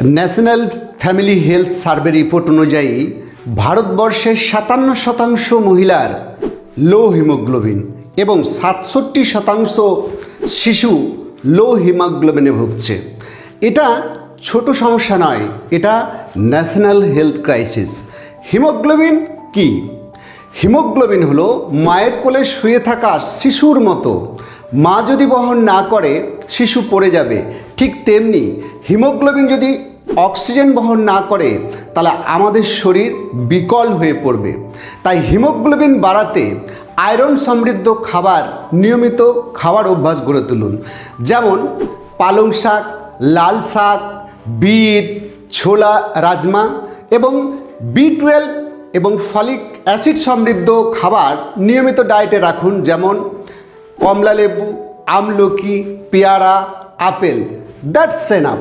National family health survey report অনুযায়ী ভারতবর্ষের ৫৭% মহিলার লো হিমোগ্লোবিন এবং ৬৭% শিশু লো হিমোগ্লোবিনে ভুগছে। এটা ছোট সমস্যা নয়, এটা ন্যাশনাল হেলথ ক্রাইসিস। হিমোগ্লোবিন কি? হিমোগ্লোবিন হলো মায়ের কোলে শুয়ে থাকা শিশুর মতো। মা যদি বহন না করে শিশু পড়ে যাবে, ঠিক তেমনি হিমোগ্লোবিন যদি অক্সিজেন বহন না করে তাহলে আমাদের শরীর বিকল হয়ে পড়বে। তাই হিমোগ্লোবিন বাড়াতে আয়রন সমৃদ্ধ খাবার নিয়মিত খাওয়ার অভ্যাস গড়ে তুলুন। যেমন পালং শাক, লাল শাক, বিট, ছোলা, রাজমা এবং B12 এবং ফলিক অ্যাসিড সমৃদ্ধ খাবার নিয়মিত ডায়েটে রাখুন। যেমন কমলা লেবু, আমলকি, পেয়ারা, আপেল। That's enough.